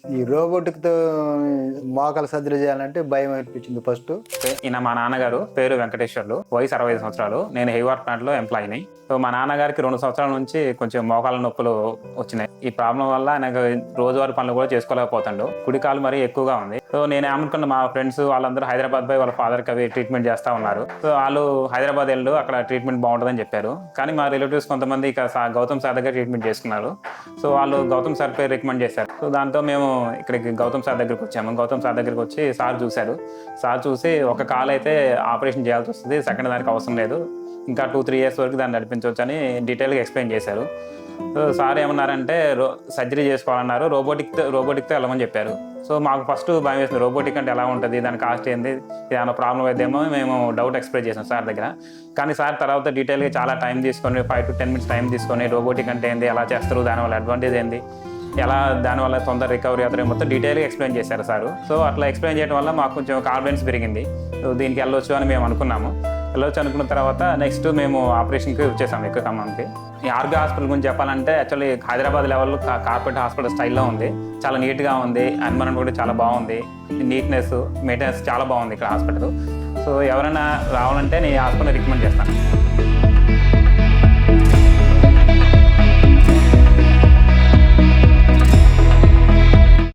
ఈ రోబోటిక్‌తో మోకాలు సర్జరీ చేయాలంటే భయం అనిపించింది ఫస్టు. ఈయన మా నాన్నగారు పేరు వెంకటేశ్వర్లు, వయసు 65 సంవత్సరాలు. నేను హెయివార్ ప్లాంట్‌లో ఎంప్లాయీని. సో మా నాన్నగారికి 2 సంవత్సరాల నుంచి కొంచెం మోకాళ్ళ నొప్పులు వచ్చినాయి. ఈ ప్రాబ్లం వల్ల ఆయనకు రోజువారీ పనులు కూడా చేసుకోలేకపోతుండు. కుడి కాలు మరీ ఎక్కువగా ఉంది. సో నేను ఏమనుకున్న, మా ఫ్రెండ్స్ వాళ్ళందరూ హైదరాబాద్ పోయి వాళ్ళ ఫాదర్కి అవి ట్రీట్మెంట్ చేస్తూ ఉన్నారు. సో వాళ్ళు హైదరాబాద్ వెళ్ళు, అక్కడ ట్రీట్మెంట్ బాగుంటుందని చెప్పారు. కానీ మా రిలేటివ్స్ కొంతమంది ఇక గౌతమ్ సార్ దగ్గర ట్రీట్మెంట్ చేసుకున్నారు. సో వాళ్ళు గౌతమ్ సార్ పేరు రికమెండ్ చేశారు. సో దాంతో మేము ఇక్కడికి గౌతమ్ సార్ దగ్గరికి వచ్చాము. గౌతమ్ సార్ దగ్గరికి వచ్చి సార్ చూశారు. సార్ చూసి ఒక కాలు అయితే ఆపరేషన్ చేయాల్సి వస్తుంది, సెకండ్ దానికి అవసరం లేదు, ఇంకా 2-3 ఇయర్స్ వరకు దాన్ని నడిపించవచ్చు అని డీటెయిల్గా ఎక్స్ప్లెయిన్ చేశారు. సో సార్ ఏమన్నారంటే సర్జరీ చేసుకోవాలన్నారు, రోబోటిక్తో వెళ్ళమని చెప్పారు. సో మాకు ఫస్ట్ భయం వేసింది, రోబోటిక్ అంటే ఎలా ఉంటుంది, దాని కాస్ట్ ఏంది, ఏదైనా ప్రాబ్లం అయితేమో మేము డౌట్ ఎక్స్ప్రెస్ చేసాం సార్ దగ్గర. కానీ సార్ తర్వాత డీటెయిల్గా చాలా టైం తీసుకొని 5 to 10 minutes టైం తీసుకొని రోబోటిక్ అంటే ఏంది, ఎలా చేస్తారు, దానివల్ల అడ్వాంటేజ్ ఏంది, ఎలా దానివల్ల తొందర రికవరీ అవుతారు మొత్తం డీటెయిల్గా ఎక్స్ప్లెయిన్ చేశారు సారు. సో అట్లా ఎక్స్ప్లెయిన్ చేయడం వల్ల మాకు కొంచెం కాన్ఫిడెన్స్ పెరిగింది. సో దీనికి వెళ్ళొచ్చు అని మేము అనుకున్నాము. అనుకున్న తర్వాత నెక్స్ట్ మేము ఆపరేషన్కి వచ్చేసాము ఇక్కడ ఖమ్మంకి. ఈ ఆర్బీ హాస్పిటల్ గురించి చెప్పాలంటే యాక్చువల్లీ హైదరాబాద్ లెవెల్లో కార్పొరేట్ హాస్పిటల్ స్టైల్లో ఉంది. చాలా నీట్గా ఉంది, ఎన్విరాన్మెంట్ కూడా చాలా బాగుంది, నీట్నెస్ మెయింటెనెన్స్ చాలా బాగుంది ఇక్కడ హాస్పిటల్. సో ఎవరైనా రావాలంటే నేను ఈ హాస్పిటల్ రికమెండ్ చేస్తాను.